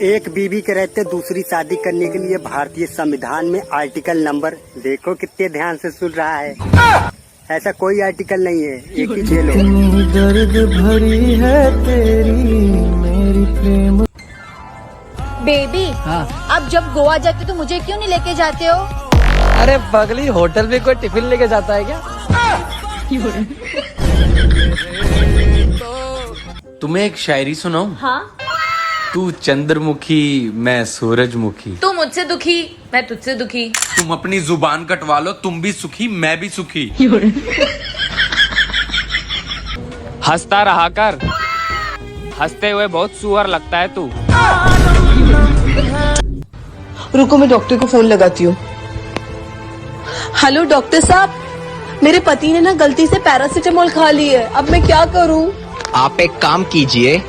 एक बीवी के रहते दूसरी शादी करने के लिए भारतीय संविधान में आर्टिकल नंबर देखो कितने ध्यान से सुन रहा है। ऐसा कोई आर्टिकल नहीं है, एक ही झेलो। दर्द भरी है तेरी मेरी प्रेम। बेबी अब जब गोवा जाते तो मुझे क्यों नहीं लेके जाते हो? अरे पगली, होटल में कोई टिफिन लेके जाता है क्या? तुम्हें एक शायरी सुनाऊं? हाँ। तू चंद्रमुखी मैं सूरजमुखी। तू मुझसे दुखी मैं तुझसे दुखी। तुम अपनी जुबान कटवा लो, तुम भी सुखी मैं भी सुखी। हंसता रहा कर, हंसते हुए बहुत सुअर लगता है तू। रुको, मैं डॉक्टर को फोन लगाती हूँ। हेलो डॉक्टर साहब, मेरे पति ने ना गलती से पैरासीटामोल खा ली है, अब मैं क्या करूँ? आप एक काम कीजिए,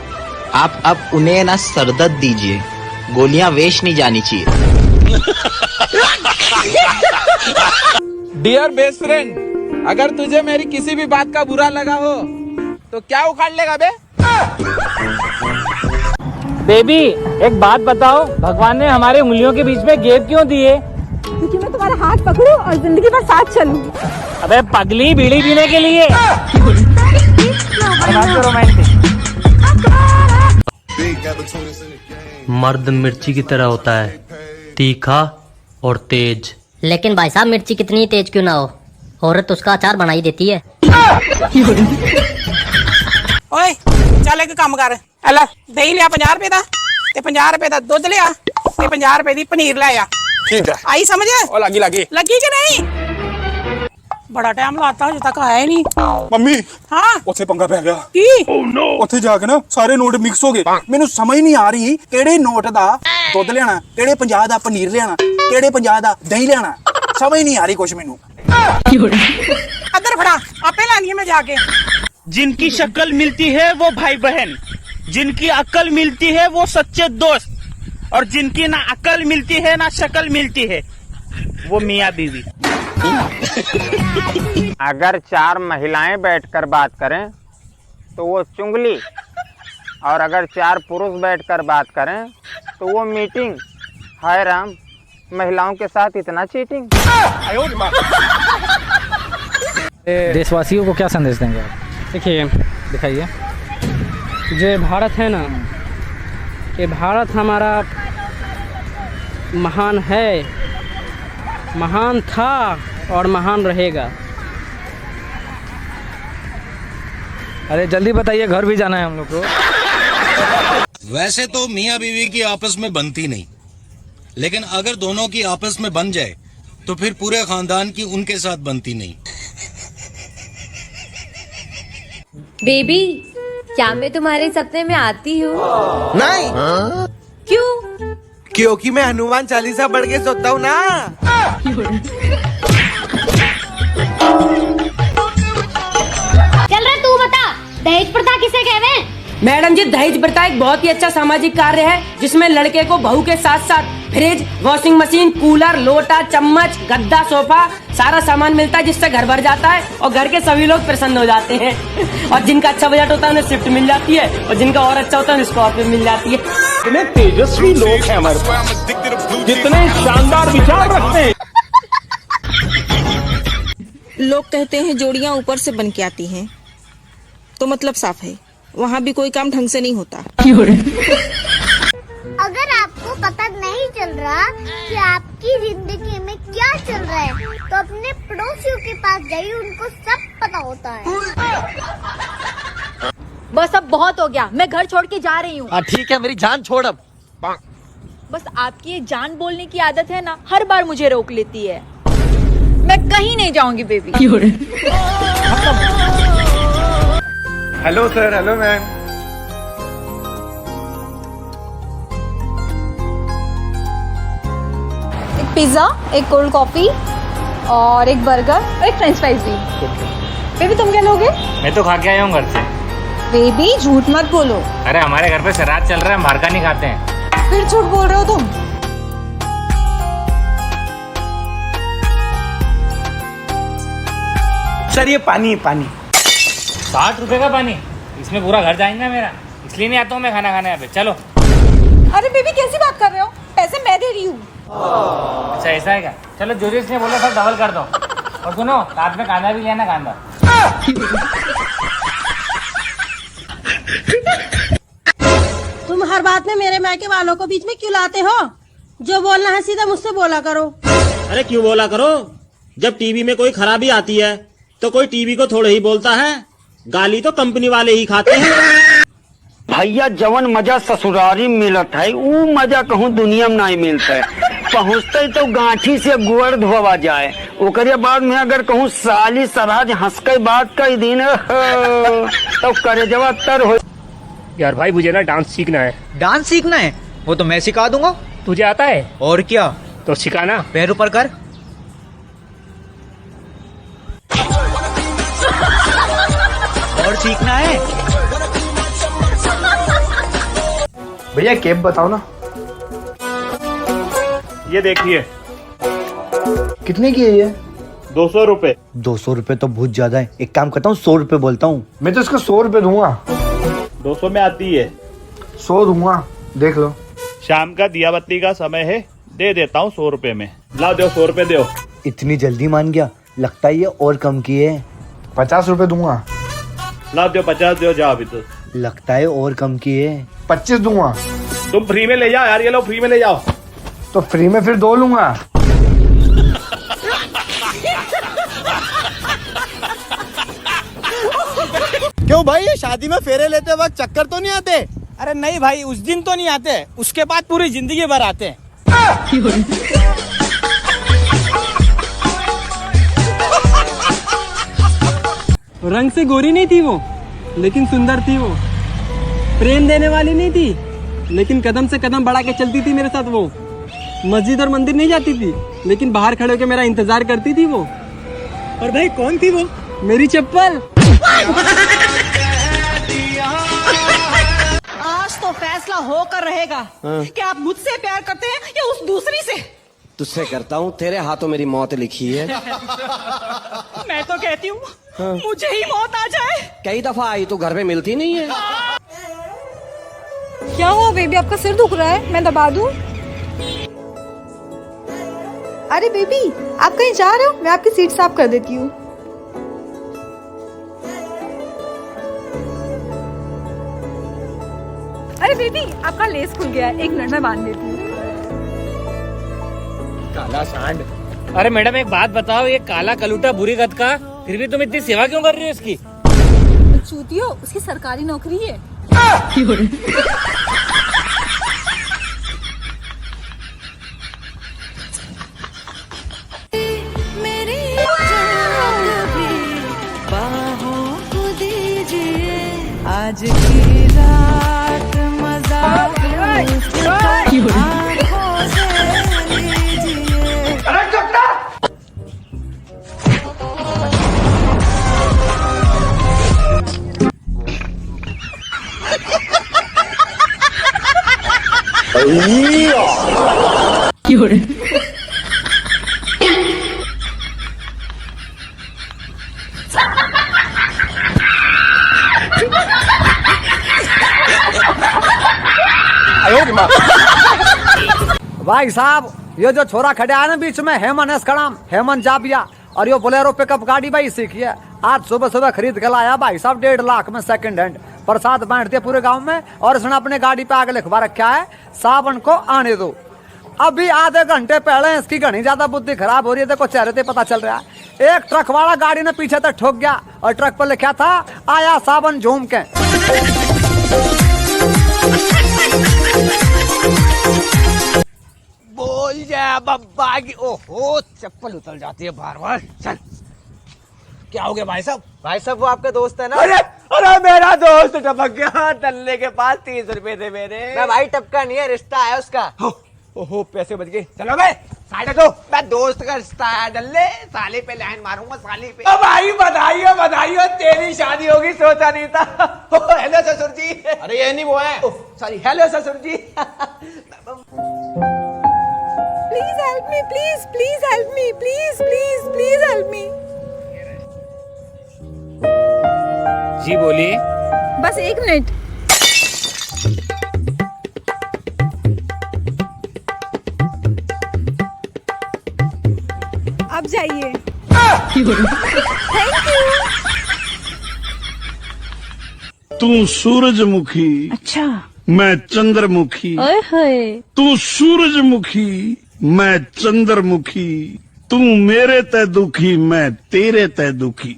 आप अब उन्हें ना सरदर्द दीजिए, गोलियां वेस्ट नहीं जानी चाहिए। डियर बेस्ट फ्रेंड, अगर तुझे मेरी किसी भी बात का बुरा लगा हो तो क्या उखाड़ लेगा बे? बेबी एक बात बताओ, भगवान ने हमारी उंगलियों के बीच में गैप क्यों दिए? क्योंकि मैं तुम्हारा हाथ पकड़ूं और जिंदगी भर साथ चलूं। अबे पगली, बीड़ी पीने के लिए। रोमांटिक। मर्द मिर्ची की तरह होता है, तीखा और तेज। लेकिन भाई साहब मिर्ची कितनी तेज क्यों ना हो, औरत उसका अचार बना ही देती है। ओए चल एक काम कर, एला दही लिया 50 रुपए दा ते 50 रुपए दा दुध लिया ते 50 रुपए दी पनीर लाया। ठीक है, आई समझ? ओ लगी कि नहीं? बड़ा टाइम लाता अजे तक आया ही नहीं। ਮੰਮੀ हाँ ਉੱਥੇ ਪੰਗਾ ਪੈ ਗਿਆ। की ਉੱਥੇ ਜਾ ਕੇ ਨਾ ਸਾਰੇ ਨੋਟ ਮਿਕਸ ਹੋ ਗਏ। ਮੈਨੂੰ ਸਮਝ ਨਹੀਂ ਆ ਰਹੀ ਕਿਹੜੇ ਨੋਟ ਦਾ ਦੁੱਧ ਲੈਣਾ, ਕਿਹੜੇ 50 ਦਾ ਪਨੀਰ ਲੈਣਾ, ਕਿਹੜੇ 50 ਦਾ ਦਹੀਂ ਲੈਣਾ। ਸਮਝ नहीं आ रही कुछ ਮੈਨੂੰ। अदर फड़ा आपे लानी है मैं जाके। जिनकी शक्ल मिलती है वो भाई बहन, जिनकी अक्ल मिलती है वो सच्चे दोस्त, और जिनकी ना अक्ल मिलती है ना शक्ल मिलती है वो मियाँ बीवी। अगर 4 महिलाएं बैठकर बात करें तो वो चुंगली, और अगर 4 पुरुष बैठकर बात करें तो वो मीटिंग। हाय राम, महिलाओं के साथ इतना चीटिंग। देशवासियों को क्या संदेश देंगे आप? देखिए, दिखाइए। जो भारत है ना, ये भारत हमारा महान है, महान था और महान रहेगा। अरे जल्दी बताइए, घर भी जाना है हम लोग को। वैसे तो मियाँ बीवी की आपस में बनती नहीं, लेकिन अगर दोनों की आपस में बन जाए तो फिर पूरे खानदान की उनके साथ बनती नहीं। बेबी क्या मैं तुम्हारे सपने में आती हूँ? नहीं, क्यों? क्योंकि मैं हनुमान चालीसा पढ़ के सोता हूँ ना। चल रहा तू बता, दहेज प्रथा किसे कहते हैं? मैडम जी, दहेज प्रथा एक बहुत ही अच्छा सामाजिक कार्य है, जिसमें लड़के को बहू के साथ साथ फ्रिज, वॉशिंग मशीन, कूलर, लोटा, चम्मच, गद्दा, सोफा सारा सामान मिलता है, जिससे घर भर जाता है और घर के सभी लोग प्रसन्न हो जाते हैं। और जिनका अच्छा बजट होता है उन्हें स्विफ्ट मिल जाती है, और जिनका और अच्छा होता है उन्हें स्कॉर्पियो मिल जाती है। इतने तेजस्वी लोग हैं हमारे पास, जितने शानदार विचार रखते हैं। लोग कहते हैं जोड़ियां ऊपर से बन के आती हैं, तो मतलब साफ है वहाँ भी कोई काम ढंग से नहीं होता। अगर आपको पता नहीं चल रहा कि आपकी जिंदगी में क्या चल रहा है, तो अपने पड़ोसियों के पास जाइए, उनको सब पता होता है। बस अब बहुत हो गया, मैं घर छोड़ के जा रही हूँ। ठीक है, मेरी जान छोड़ अब। बस आपकी ये जान बोलने की आदत है ना, हर बार मुझे रोक लेती है। मैं कहीं नहीं जाऊंगी baby. Hello sir, hello ma'am. एक पिज्जा, एक कोल्ड कॉफी और एक बर्गर और एक फ्रेंच फ्राइज भी। बेबी तुम क्या लोगे? मैं तो खा के आया हूँ घर से। बेबी झूठ मत बोलो। अरे हमारे घर पे श्राद्ध चल रहा है, हम बाहर का नहीं खाते हैं। फिर झूठ बोल रहे हो तुम। सर ये पानी 60 रुपए का पानी, इसमें पूरा घर जाएगा मेरा, इसलिए नहीं आता हूँ मैं खाना खाने यहाँ पे। चलो। अरे बेबी कैसी बात कर रहे हो? पैसे मैं दे रही हूँ। अच्छा ऐसा है क्या? चलो जो जिसने बोला सब डबल कर दो। और सुनो साथ में कांदा भी लेना, कांदा। तुम हर बात में मेरे मायके वालों को बीच में क्यों लाते हो? जो बोलना है सीधा मुझसे बोला करो। अरे क्यों बोला करो? जब टीवी में कोई खराबी आती है तो कोई टीवी को थोड़े ही बोलता है, गाली तो कंपनी वाले ही खाते हैं। भैया जवन मजा ससुरारी मिलत है वो मजा कहूँ दुनिया में नहीं मिलता है। पहुँचते तो गांठी से गुड़ धोवा जाए, ओकरे बाद में अगर कहूँ साली सराज हंस के बात कई दिन तो करे जवा तर हो। यार भाई मुझे ना डांस सीखना है। डांस सीखना है? वो तो मैं सिखा दूंगा। तुझे आता है? और क्या? तो सिखाना। पैर ऊपर कर। और सीखना है? भैया कैब बताओ ना। ये देखिए। कितने की है ये? 200 रुपए। 200 रुपए तो बहुत ज्यादा है, एक काम करता हूँ 100 रुपए बोलता हूँ। मैं तो इसको 100 रुपए दूंगा। 200 में आती है। 100 दूंगा, देख लो। शाम का दिया बत्ती का समय है, दे देता हूँ 100 रुपए में। लाओ दो 100 रुपए दो। इतनी जल्दी मान गया? लगता है ये और कम की है। 50 रुपए दूंगा। लाओ दो 50 दो, जाओ अभी तो। लगता है और कम की है। 25 दूंगा। तुम फ्री में ले जाओ यार, ये लो फ्री में ले जाओ। तो फ्री में फिर 2 लूंगा। क्यों भाई, ये शादी में फेरे लेते वक्त चक्कर तो नहीं आते? अरे नहीं भाई, उस दिन तो नहीं आते, उसके बाद पूरी जिंदगी भर आते हैं। रंग से गोरी नहीं थी वो, लेकिन सुंदर थी वो। प्रेम देने वाली नहीं थी, लेकिन कदम से कदम बढ़ा के चलती थी मेरे साथ वो। मस्जिद और मंदिर नहीं जाती थी, लेकिन बाहर खड़े होकर मेरा इंतजार करती थी वो। और भाई कौन थी वो? मेरी चप्पल। आज तो फैसला होकर रहेगा कि आप मुझसे प्यार करते हैं या उस दूसरी से। तुझसे करता हूँ, तेरे हाथों मेरी मौत लिखी है। मैं तो कहती हूँ मुझे ही मौत आ जाए। कई दफा आई तो घर में मिलती नहीं है। क्या हुआ बेबी, आपका सिर दुख रहा है? मैं दबा दूं? अरे बेबी आप कहीं जा रहे हो? मैं आपकी सीट साफ कर देती हूँ। अरे बेबी आपका लेस खुल गया है, 1 मिनट में बांध देती हूँ। काला सांड। अरे मैडम एक बात बताओ, ये काला कलूटा बुरी गत का, फिर भी तुम इतनी सेवा क्यों कर रही हो इसकी? चूतियो, उसकी सरकारी नौकरी है। आज की रात मजाक भाई साहब, ये जो छोरा खड़े है ना बीच में, हेमन खड़ाम, हेमन जाबिया, और ये बोलेरो पिकअप गाड़ी भाई सीखी है। आज सुबह सुबह खरीद के लाया भाई साहब 1.5 लाख में सेकंड हैंड। प्रसाद बांट दिया पूरे गांव में, और इसने अपने गाड़ी पे आगे लिखवा रखा है, सावन को आने दो। अभी आधे घंटे पहले इसकी घनी ज्यादा बुद्धि खराब हो रही है, देखो चेहरे से पता चल रहा है। एक ट्रक वाला गाड़ी ने पीछे तक ठोक गया, और ट्रक पर लिखा था आया सावन झूम के। बोल जा बब्बा की। ओहो चप्पल उतर जाती है बार बार। चल क्या हो गया भाई साहब? भाई साहब वो आपके दोस्त है ना? अरे अरे मेरा दोस्त टपक गया, दल्ले के पास 30 रुपए थे मेरे। मैं भाई टपका नहीं है, रिश्ता है उसका। ओहो पैसे बच गए। चलो बे साइड दो, मैं दोस्त का रिश्ता है डल्ले, साले पे लाइन मारूंगा साले पे। अब भाई बधाई हो बधाई हो, तेरी शादी होगी सोचा नहीं था। हेलो ससुर जी। अरे ये नहीं वो है, सॉरी। हेलो ससुर जी। Please help me, please please help me, please please please help me. जी बोलिए। बस 1 मिनट। चाहिए। तू सूरजमुखी, अच्छा। मैं चंद्रमुखी। ओए होए। तू सूरजमुखी, मैं चंद्रमुखी। तू मेरे ते दुखी, मैं तेरे ते दुखी।